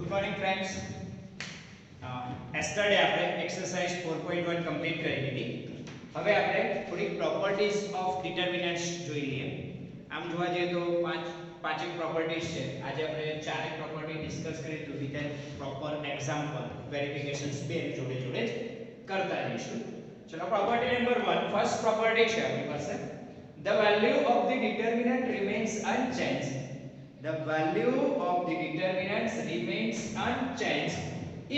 Good morning friends. એસ્ટરડે આપણે exercise 4.1 complete કરી લીધી. હવે આપણે થોડીક પ્રોપર્ટીઝ ઓફ ડિટર્મિનન્ટ્સ જોઈ લઈએ. આમ જોવા જઈએ તો પાંચેક પ્રોપર્ટીઝ છે. આજે આપણે ચારેક પ્રોપર્ટી ડિસ્કસ કરી તો વિથ પ્રોપર એક્ઝામ્પલ વેરિફિકેશન્સ બે જોડે જોડે જ કરતા રહીશું. ચલો પ્રોપર્ટી નંબર 1 ફર્સ્ટ પ્રોપર્ટી છે આપણી પાસે. The value of the determinant remains unchanged. The value of the determinants remains unchanged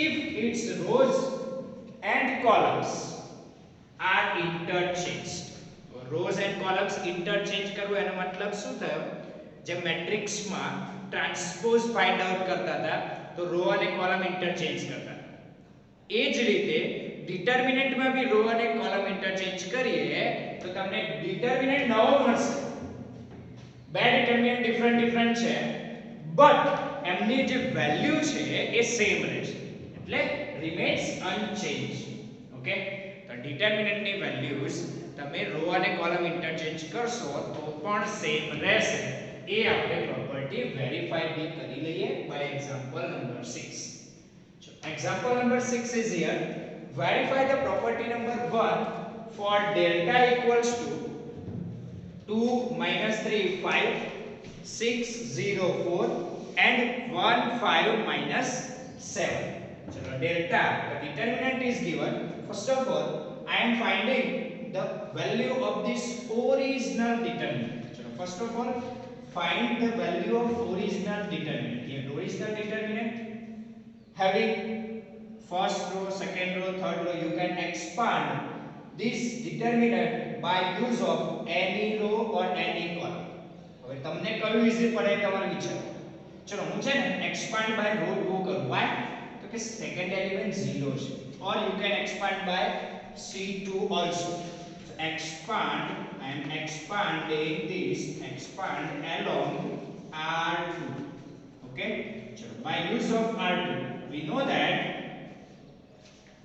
if its rows and columns are interchanged. Rows and columns interchange કરવું એનો મતલબ શું થયો? જે મેટ્રિક્સ માં ટ્રાન્સપોઝ ફાઇન્ડ આઉટ કરતા હતા તો રો અને કોલમ ઇન્ટરચેન્જ કરતા હતા. એ જ રીતે ડિટર્મિનન્ટ માં બી રો અને કોલમ ઇન્ટરચેન્જ કરીએ તો તમને ડિટર્મિનન્ટ નવો મળશે. બે ડિટર્મિનન્ટ ડિફરન્ટ છે બટ એમની જે વેલ્યુ છે એ સેમ રહેશે એટલે રિમેન્સ અનચેન્જ. ઓકે, તો ડિટર્મિનન્ટ ની વેલ્યુઝ તમે રો અને કોલમ ઇન્ટરચેન્જ કરશો તો પણ સેમ રહેશે. એ આપણે પ્રોપર્ટી વેરીફાઈ બી કરી લઈએ by example number 6. So example number 6 is here. Verify the property number 1 for delta equals to 2 minus 3 5 6 0 4 and 1 5 minus 7. So delta, the determinant is given. First of all, I am finding the value of this original determinant. So first of all, find the value of original determinant. Here original determinant having first row, second row, third row, you can expand this determinant by use of any row or any column. હવે તમને કયું easy પડે તમારે વિચારો. ચલો હું છે ને expand by row 2 કરું. why? તો કે સેકન્ડ એલિમેન્ટ 0 છે. or you can expand by C2 also. So expand, I am expanding this, expand along R2. Okay, so by use of R2 we know that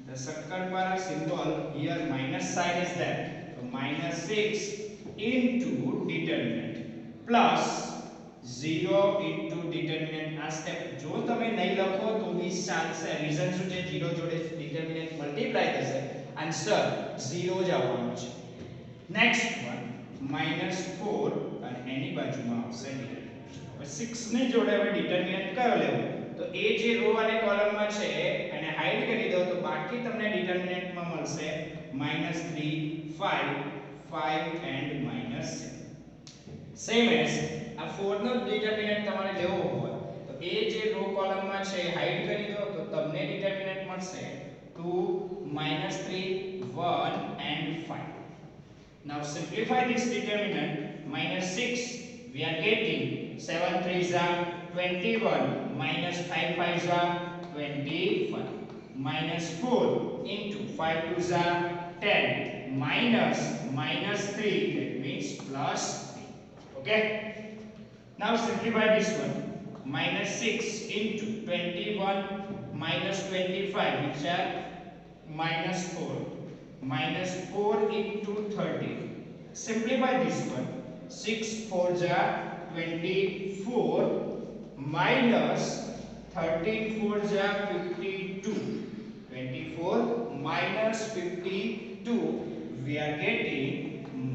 the Sakkar symbol here minus sign is there. So minus 6 into determinant plus 0 into determinant. આ step જો તમે નહીં લખો તો બી ચાલશે. Reason શું છે? 0 જોડે determinant મલ્ટીપ્લાય થશે, આન્સર 0 જ આવવાનો છે. નેક્સ્ટ વન minus 4 અને એની બાજુમાં આવશે determinant. હવે 6 ની જોડે હવે determinant કયો લેવો? તો એ જે રો અને કોલમમાં છે એને હાઈડ કરી દો તો બાકી તમને ડિટર્મિનન્ટમાં મળશે -3 5 5 and -7. સેમ એઝ આ 4 નો ડિટર્મિનન્ટ તમારે લેવો હોય તો એ જે રો કોલમમાં છે હાઈડ કરી દો તો તમને ડિટર્મિનન્ટ મળશે 2 -3 1 and 5. Now simplify this determinant. -6 we are getting 7 3s are 21 minus 5 5s are 25 minus 4 into 5 2s are 10 minus -3, that means +3. Okay, now simplify this one. -6 into 21 minus 25 which are -4 minus 4 into 30. Simplify this one. 6 4s are 24 minus 13 4s are 52. 24 minus 52 we are getting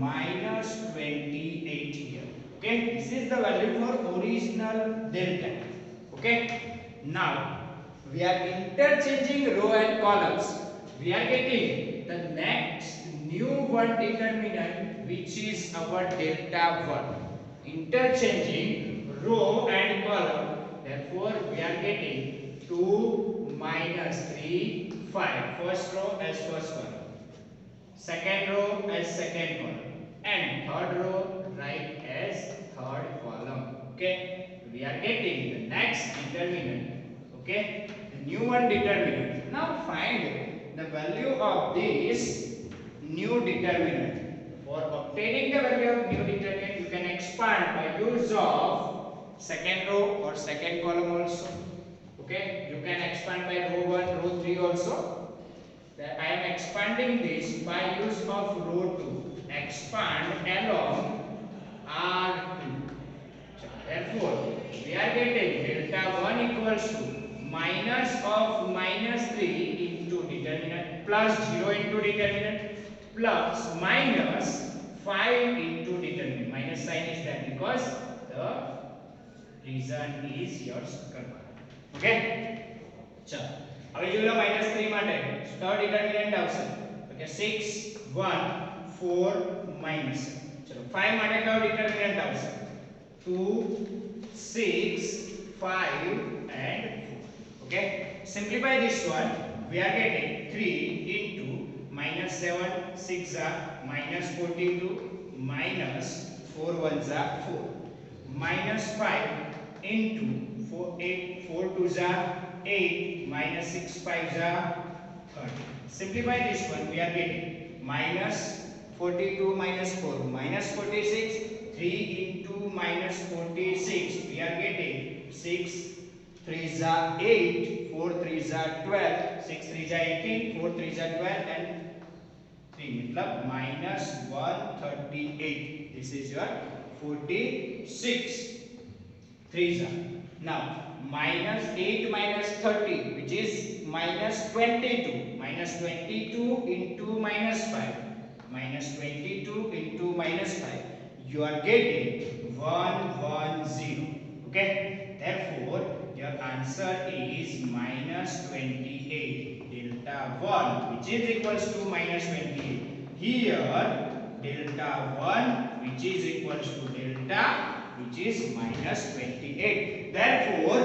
-28 here. Okay, this is the value for original delta. Okay, now we are interchanging row and columns. We are getting the next new one determinant which is our delta 1. Interchanging row and column, therefore we are getting 2 minus 3 5. First row as first column, second row as second column, and third row right as third column. Okay, we are getting the next determinant. Okay, the new one determinant. Now find the value of this new determinant. For obtaining the value of new determinant you can expand by use of second row or second column also. Okay, you can expand by row 1 row 3 also. I am expanding this by use of row 2. Expand along R2. So therefore we are getting delta 1 equals to minus of -3 into determinant plus 0 into determinant plus minus 5 into determinant. Minus sign is there because the reason is your circle bar. Okay, ચલો હવે જોઈ લો -3 માટે તો determinant આવશે તો કે 6 1 4 minus. ચલો 5 માટે કયો determinant આવશે 2 6 5 and 4. Okay, simplify this one. We are getting 3 into -7 6 are -42 minus 4 1s are 4 minus 5 into 4 8 4 2s are 8 minus 6 5s are 30. Simplify this one. We are getting minus 42 minus 4 minus 46 3 into minus 46 we are getting 6 3s are 8 4 3s are 12 6 3s are 18 4 3s are 12 and 3 मतलब minus 138. This is your 46 3s are. Now minus 8 minus 30 which is minus 22 minus 22 into minus 5 minus 22 into minus 5 you are getting 110. Okay, therefore your answer is minus 28 delta 1 which is equals to minus 28. Here delta 1 which is equals to delta which is minus 28. Therefore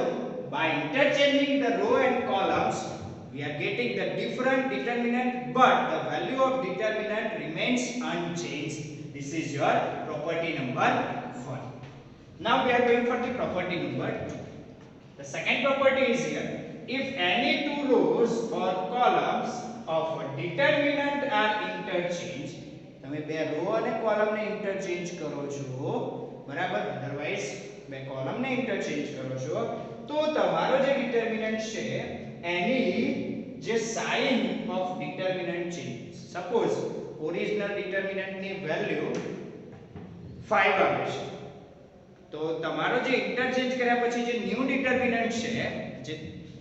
by interchanging the row and columns we are getting the different determinant but the value of determinant remains unchanged. This is your property number 1. Now we are going for the property number 2. The second property is here. If any two rows or columns of a determinant are interchanged, તમે બે row અને column ને interchange કરો છો બરાબર, otherwise બે column ને interchange કરો છો તો તમારો જે ડિટર્મિનન્ટ છે એની જે sign of determinant change. Suppose original determinant ની વેલ્યુ 5 આવે છે તો તમારો જે ઇન્ટરચેન્જ કર્યા પછી જે ન્યુ ડિટર્મિનન્ટ છે જે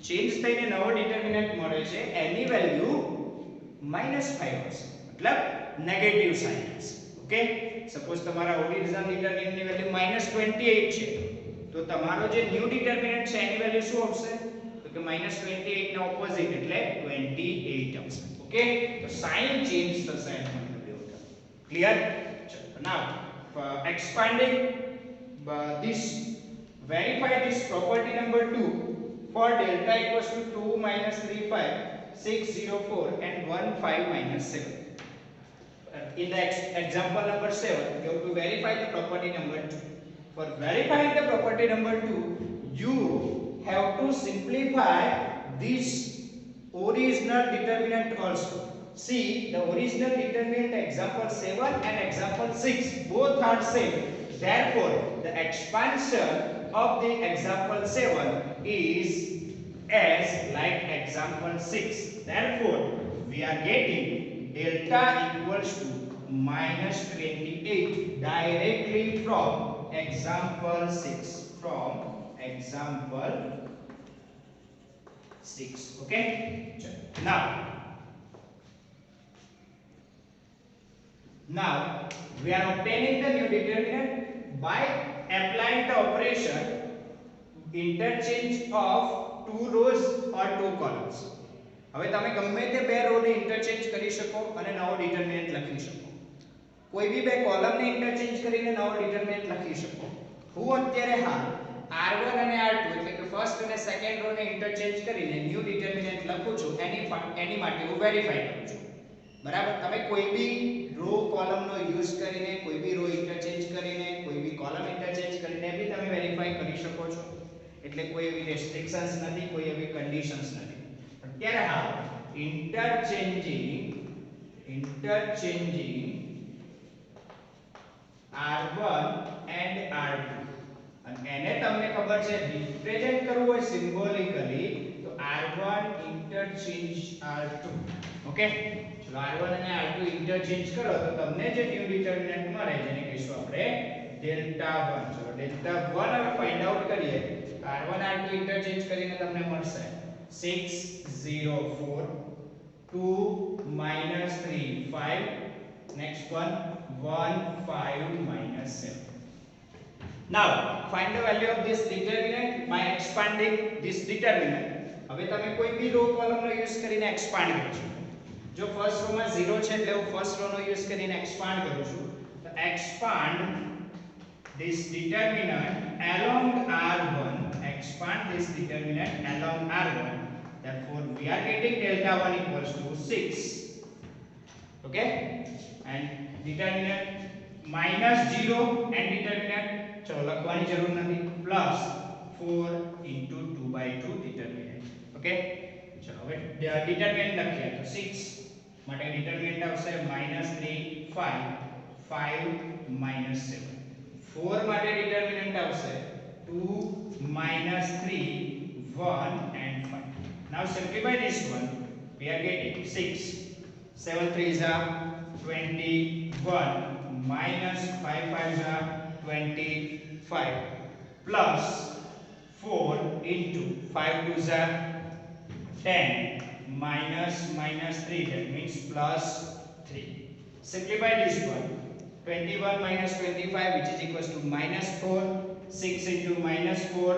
ચેન્જ થઈને નવો ડિટર્મિનન્ટ મળે છે એની વેલ્યુ -5 હશે मतलब नेगेटिव साइन હશે. ઓકે, સપોઝ તમારા ઓરિજિનલ ડિટર્મિનન્ટ ની વેલ્યુ -28 છે તો તમારો જે ન્યુ ડિટર્મિનન્ટ છે એની વેલ્યુ શું આવશે તો કે -28 ના ઓપોઝિટ એટલે 28 આવશે. ઓકે, તો સાઇન ચેન્જ થશે એનો મતલબ એવું થાય. ક્લિયર? ચલો નાઉ expanding this verify this property number 2 for delta equals to 2 minus 3 5 6 0 4 and 1 5 minus 7. In the example number 7 you have to verify the property number 2. For verifying the property number 2 you have to simplify this original determinant also. See, the original determinant example 7 and example 6 both are same. Therefore the expansion of the example 7 is as like example 6. Therefore we are getting delta equals to -28 directly from example 6. From example 6. Okay, now we are obtaining the new determinant by applying the operation interchange of two rows or two columns. હવે તમે ગમે તે બે row ને interchange કરી શકો અને નવો ડિટર્મિનન્ટ લખી શકો. કોઈ બી બે કોલમ ને ઇન્ટરચેન્જ કરીને નવો ડિટર્મિનન્ટ લખી શકો. હું અત્યારે હાલ R1 અને R2 એટલે કે ફર્સ્ટ અને સેકન્ડ રો ને ઇન્ટરચેન્જ કરીને ન્યુ ડિટર્મિનન્ટ લખું છું એની માટે હું વેરીફાઈ કરું છું. બરાબર, તમે કોઈ બી રો કોલમ નો યુઝ કરીને કોઈ બી રો ઇન્ટરચેન્જ કરીને કોઈ બી કોલમ ઇન્ટરચેન્જ કરીને બી તમે વેરીફાઈ કરી શકો છો. એટલે કોઈ એવી રેસ્ટ્રિક્શન્સ નથી, કોઈ એવી કન્ડિશન્સ નથી. અત્યારે હા interchanging R1 and R2 અને એને તમને ખબર છે રિપ્રેઝન્ટ કરવું હોય સિમ્બોલિકલી તો R1 interchange R2. ઓકે, ચલો R1 અને R2 ઇન્ટરચેન્જ કરો તો તમને જે ન્યુ ડિટર્મિનન્ટ મળે જેને કહીશું આપણે delta 1. ચલો delta 1 હવે ફાઇન્ડ આઉટ કરીએ. r1 r2 ઇન્ટરચેન્જ કરીને તમને મળશે 604 2 minus 3 5. Next one 1 5 minus 7. Now find the value of this determinant by expanding this determinant. હવે તમે કોઈ બી રો કોલમનો યુઝ કરીને એક્સપાન્ડ કરશો. જો ફર્સ્ટ રો માં 0 છે એટલે હું ફર્સ્ટ રો નો યુઝ કરીને એક્સપાન્ડ કરું છું. તો expand this determinant along r1. Expand this determinant along r1. Therefore we are getting delta 1 equals to 6. Okay, and determinant minus 0 and determinant ચલો લખવાની જરૂર નથી plus 4 into 2 by 2 determinant. Okay, ચલો હવે determinant લખીએ તો 6 માટે determinant આવશે -3 5 5 minus 7. 4 માટે determinant આવશે 2 minus 3 1 and 5. Now simplify this one. We are getting 6 7 3s are 21 minus 5 5s are 25 plus 4 into 5 2s are 10 minus 3, that means plus 3. Simplify this one. 21 minus 25, which is equals to minus 4. 6 into minus 4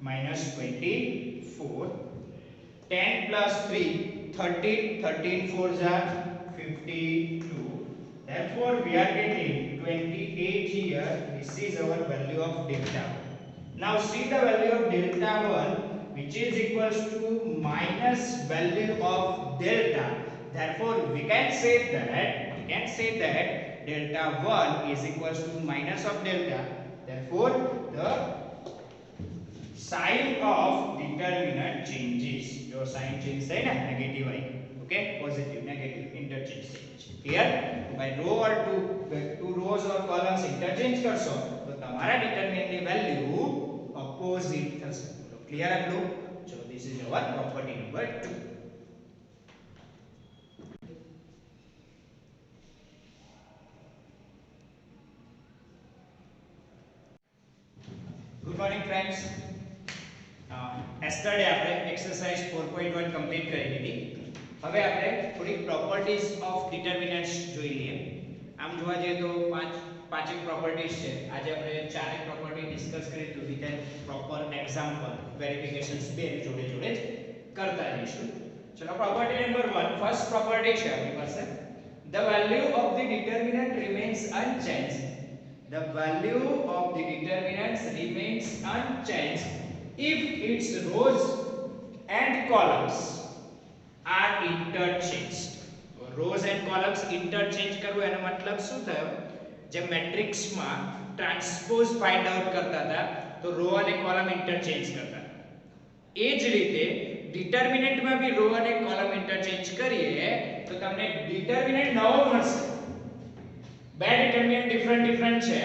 minus 24. 10 plus 3 13. 13 4s are 52. Therefore we are getting 28 here. This is our value of delta 1. Now see the value of delta 1, which is equals to minus value of delta. Therefore we can say that delta 1 is equals to minus of delta. Therefore the sign of determinant changes. जो sign change है ना negative I. Okay, positive negative interchange. Here by row or two rows or columns interchange करशो तो तुम्हारा determinant की value opposite थશે. तो clear आटલું. So this is our property number 2. Good morning friends. Yesterday આપણે exercise 4.1 complete કરી દીધી. હવે આપણે થોડી પ્રોપર્ટીઝ ઓફ ડિટર્મિનન્ટ્સ જોઈ લઈએ. આમ જોવા જઈએ તો પાંચેક પ્રોપર્ટીઝ છે. આજે આપણે ચારેક પ્રોપર્ટી ડિસ્કસ કરી તો વિથ પ્રોપર એક્ઝામ્પલ વેરિફિકેશન્સ બે જોડે જોડે કરતા રહીશું. ચલો પ્રોપર્ટી નંબર 1 ફર્સ્ટ પ્રોપર્ટી છે આપણી પાસે. The value of the determinant remains unchanged. The value of the determinants remains unchanged if its rows and columns are interchanged. Rows and columns interchange કરવું એનો મતલબ શું થયો? જે મેટ્રિક્સ માં ટ્રાન્સપોઝ ફાઇન્ડ આઉટ કરતા હતા તો રો અને કોલમ ઇન્ટરચેન્જ કરતા. એ જ રીતે ડિટર્મિનન્ટ માં બી રો અને કોલમ ઇન્ટરચેન્જ કરીએ તો તમને ડિટર્મિનન્ટ નવો મળશે. બે ડિટર્મિનન્ટ ડિફરન્ટ છે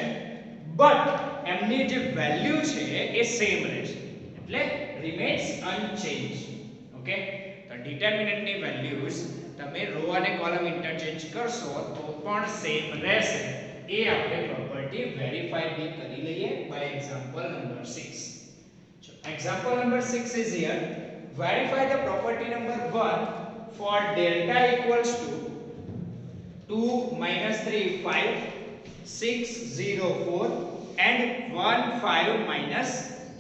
બટ એમની જે વેલ્યુ છે એ સેમ રહેશે એટલે રિમેન્સ અનચેન્જ. ઓકે, તો ડિટર્મિનન્ટ ની વેલ્યુઝ તમે રો અને કોલમ ઇન્ટરચેન્જ કરશો તો પણ સેમ રહેશે. એ આપણે પ્રોપર્ટી વેરીફાઈ બી કરી લઈએ by example number 6. So example number 6 is here. Verify the property number 1 for delta equals to 2 minus 3 5 6 0 4 and 1 5 minus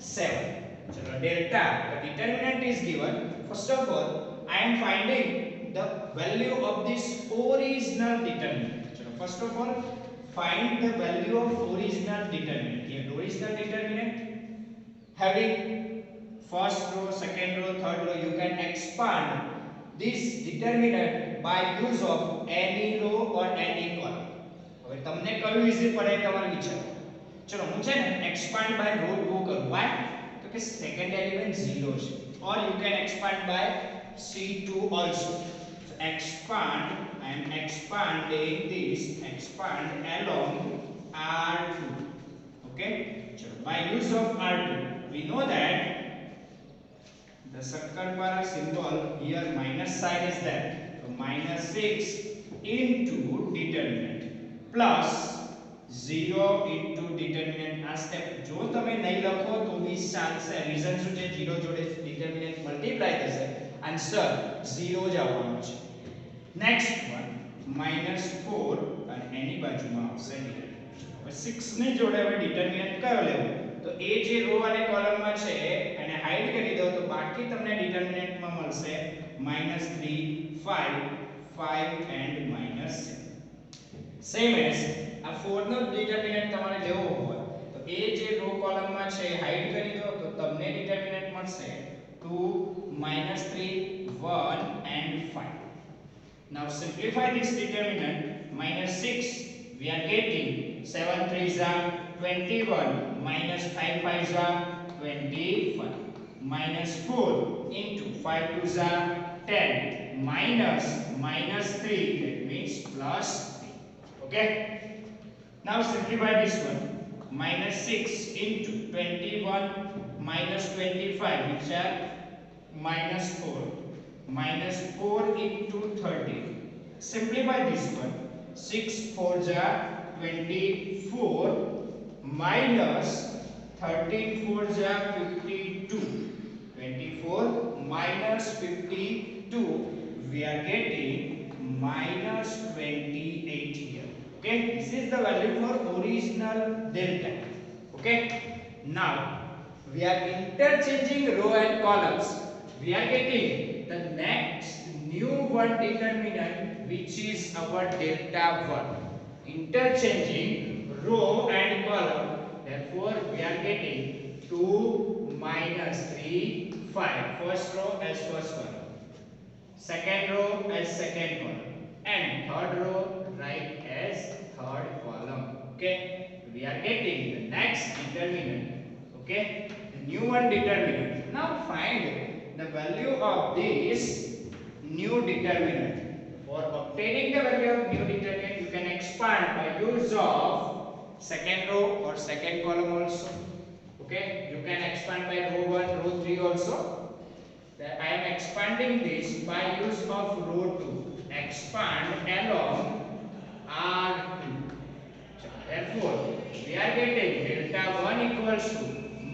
7. So delta, the determinant is given. First of all, I am finding the value of this original determinant. So first of all, find the value of original determinant. Here original determinant having first row, second row, third row, you can expand this determinant by use of any row or any column. હવે તમને કયું easy પડે તમારે વિચારો. ચલો હું છે ને expand by row 2 કરું. why? તો કે second element 0 છે. or you can expand by C2 also. So expand, I am expanding this, expand along R2. Okay, so by use of R2 we know that the Sakkar symbol here minus sign is there. So minus 6 into determinant plus 0 into determinant આ step જો તમે નહીં લખો તો બી ચાલશે reason શું છે 0 જોડે determinant મલ્ટીપ્લાય થશે આન્સર 0 જ આવવાનો છે નેક્સ્ટ વન -4 અને એની બાજુમાં આવશે determinant હવે 6 ની જોડે હવે determinant કયો લેવો તો એ જે રો અને કોલમમાં છે એને હાઈડ કરી દો તો બાકી તમને determinantમાં મળશે -3 5 5 and -7 સેમ એઝ આ 4 નો ડિટરમિનન્ટ તમારે લેવો હોય તો એ જે રો કોલમમાં છે હાઈડ કરી દો તો તમને ડિટરમિનન્ટ મળશે 2 -3 1 and 5 now simplify this determinant -6 we are getting 7 3s are 21 -5 5s are 25 -4 into 5 2s are 10 -3 that means plus 3 okay now simplify this one -6 into 21 -25 which are -4 -4 into 30 simplify this one 6 4s are 24 minus 13 4s are 52 24 minus 52 we are getting -28 here okay this is the value for original delta okay now we are interchanging row and columns we are getting the next new one determinant which is our delta 1 interchanging row and column therefore we are getting 2 -3 5 first row as first column second row as second column and third row write as third column okay we are getting the next determinant okay the new one determinant now find the value of this new determinant for obtaining the value of new determinant you can expand by use of second row or second column also okay you can expand by row 1 row 3 also that I am expanding this by use of row 2 expand along R2 therefore we are getting delta 1 equals to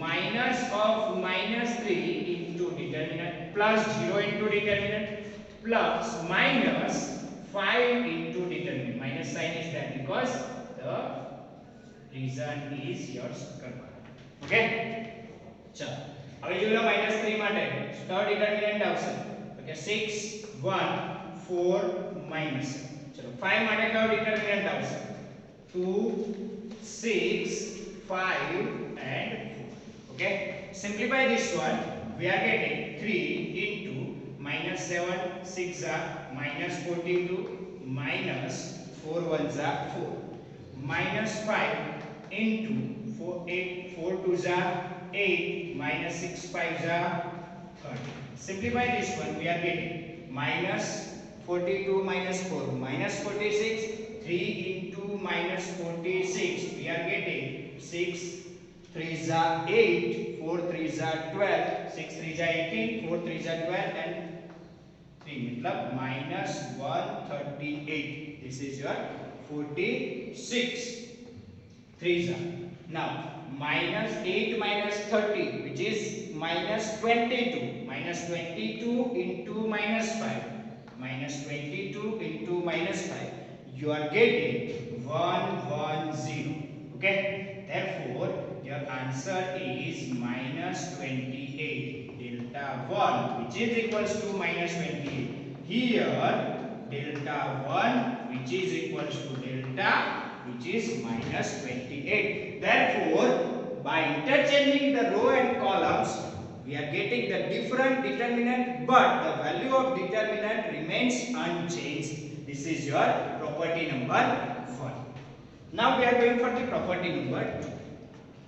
minus of -3 into determinant plus 0 into determinant plus minus 5 into determinant minus sign is there because the reason is your circle okay ચલો હવે જોઈ લો -3 માટે third ડિટરમિનન્ટ આવશે તો કે 6 1 4 minus ચલો 5 માટે કયો ડિટરમિનન્ટ આવશે 2 6 5 and 4 okay simplify this one we are getting 3 into -7 6 are -42 minus 4 1s are 4 -5 into 4 8 4 2s are 8 -6 5s are 30 simplify this one we are getting -42 -4 -46 3 into -46 we are getting 6 3s are 8 4 3s are 12 6 3s are 18 4 3s are 12 and 3 मतलब -138 this is your 46 3s are now -8 -30 which is -22 -22 into -5 -22 into -5 you are getting 110 okay therefore your answer is -28 delta 1 which is equals to -28 here delta 1 which is equals to delta which is -28 therefore by interchanging the row and columns we are getting the different determinant but the value of determinant remains unchanged this is your property number 1 now we are going for the property number 2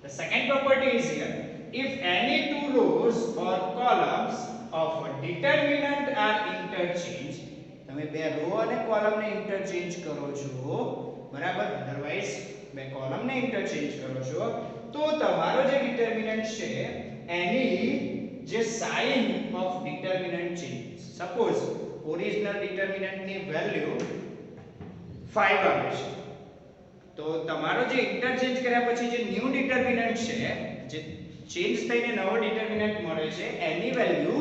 the second property is here if any two rows or columns of a determinant are interchanged તમે બે row અને column ને interchange કરો છો બરાબર otherwise બે column ને interchange કરો છો તો તમારો જે ડિટરમિનન્ટ છે એની જે sign of determinant change suppose original determinant ની વેલ્યુ 5 આવે છે તો તમારો જે ઇન્ટરચેન્જ કર્યા પછી જે ન્યુ ડિટરમિનન્ટ છે, જે ચેન્જ થઈને નવો ડિટરમિનન્ટ મળે છે, એની વેલ્યુ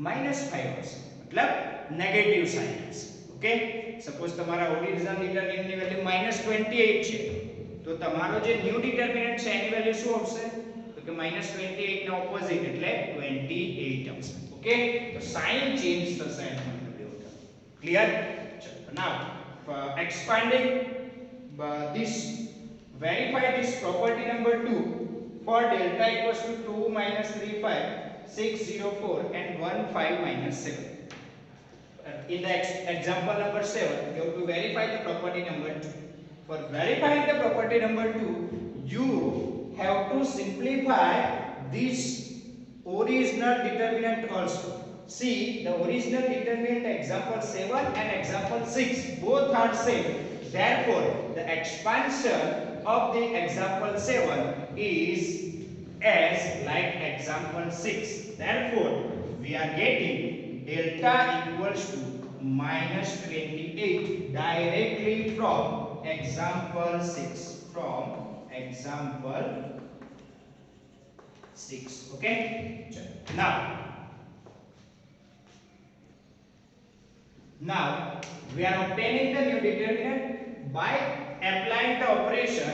-5 હશે, મતલબ નેગેટિવ સાઇન હશે. ઓકે, સપોઝ તમારા ઓરિજિનલ ડિટરમિનન્ટની વેલ્યુ -28 છે, તો તમારો જે ન્યુ ડિટરમિનન્ટ છે એની વેલ્યુ શું આવશે? તો કે -28 ના ઓપોઝિટ એટલે 28 આવશે. ઓકે, તો સાઇન ચેન્જ થશે એનો મતલબ એવું થાય. ક્લિયર? ચલો, નાઉ expanding this, verify this property number 2 for delta equals to 2 minus 3 5 6 0 4 and 1 5 minus 7. In the example number 7, you have to verify the property number 2. For verifying the property number 2, you have to simplify this original determinant also. See, the original determinant example 7 and example 6 both are same. Therefore, the expansion of the example 7 is as like example 6. Therefore, we are getting delta equals to -28 directly from example 6. From example 6. Okay? Now we are obtaining the new determinant by applying the operation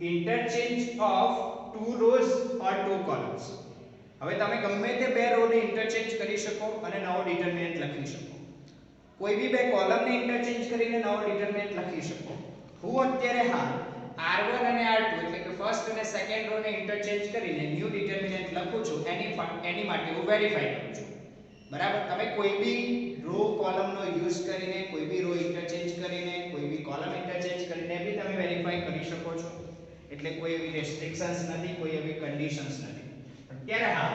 interchange of two rows or two columns. હવે તમે ગમે તે બે row ને interchange કરી શકો અને નવો ડિટરમિનન્ટ લખી શકો. કોઈ બી બે કોલમ ને ઇન્ટરચેન્જ કરીને નવો ડિટરમિનન્ટ લખી શકો. હું અત્યારે હાલ R1 અને R2 એટલે કે ફર્સ્ટ અને સેકન્ડ રો ને ઇન્ટરચેન્જ કરીને ન્યુ ડિટરમિનન્ટ લખું છું. એની માટે હું વેરીફાઈ કરું છું. બરાબર? તમે કોઈ બી રો કોલમ નો યુઝ કરીને, કોઈ બી રો ઇન્ટરચેન્જ કરીને, કોઈ બી કોલમ ઇન્ટરચેન્જ કરીને બી તમે વેરીફાઈ કરી શકો છો. એટલે કોઈ એવી રેસ્ટ્રિક્શન્સ નથી, કોઈ એવી કન્ડિશન્સ નથી. અત્યારે હા,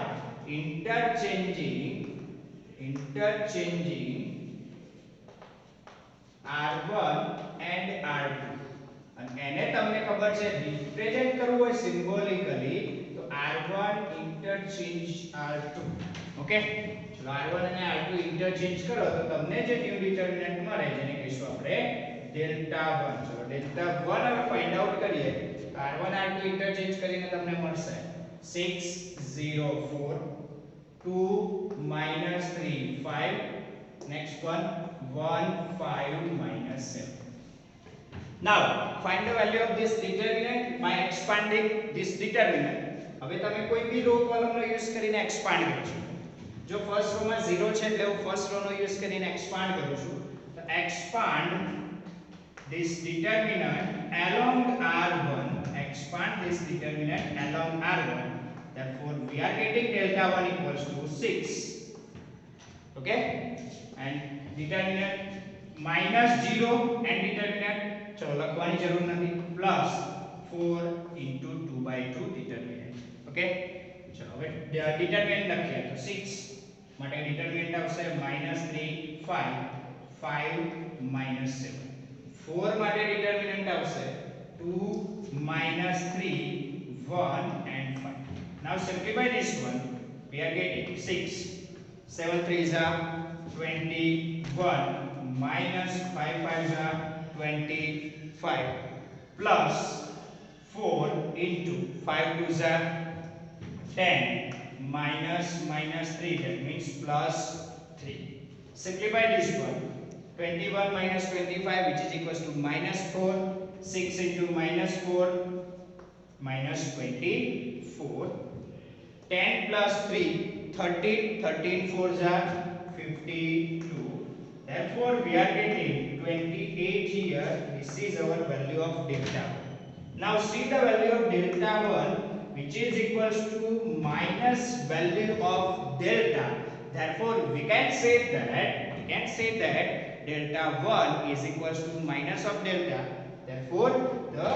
interchanging R1 and R2, અને એને તમને ખબર છે રિપ્રેઝન્ટ કરવું હોય સિમ્બોલિકલી, તો R1 interchange R2. ઓકે, ચલો R1 અને R2 ઇન્ટરચેન્જ કરો તો તમને જે ન્યુ ડિટરમિનન્ટ મળે જેને કહીશું આપણે ડેલ્ટા 1. ચલો ડેલ્ટા 1 હવે ફાઇન્ડ આઉટ કરીએ. R1 R2 ઇન્ટરચેન્જ કરીને તમને મળશે 6 0 4 2 -3 5. Next one 1 5 -7. Now find the value of this determinant by expanding this determinant. હવે તમે કોઈ બી રો કોલમ નો યુઝ કરીને એક્સપાન્ડ કરશો. જો ફર્સ્ટ રો માં 0 છે એટલે હું ફર્સ્ટ રો નો યુઝ કરીને એક્સપાન્ડ કરું છું. તો expand this determinant along R1. Expand this determinant along R1. Therefore, we are getting delta 1 equals to 6. Okay? And determinant -0 and determinant ચલો લખવાની જરૂર નથી, પ્લસ 4 into 2/2 determinant. Okay? ચલો હવે determinant લખીએ તો 6 માટે determinant આવશે -3 5 5 -7. 4 માટે determinant આવશે 2 -3 1 and 5. Now simplify this one. We are getting 6 7 3s are 21 minus 5 5s are 25 plus 4 into 5 2s are 10 minus 3, that means plus 3. Simplify this one. 21 minus 25, which is equals to -4. 6 into -4 minus 24. 10 plus 3 13. 13 4s are 52. Therefore, we are getting 28 here. This is our value of delta 1. Now see the value of delta 1, which is equals to minus value of delta. Therefore, we can say that delta 1 is equals to minus of delta. Therefore, the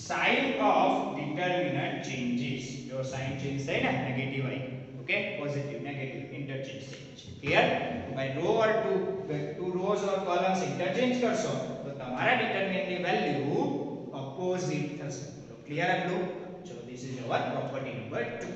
sign of determinant changes. जो sign change है ना, negative I. Okay, positive, negative, interchange. Clear? By row or two rows or columns interchange करशो तो तुम्हारा determinant की value opposite थશે. तो clear है लोग? So this is our property number 2.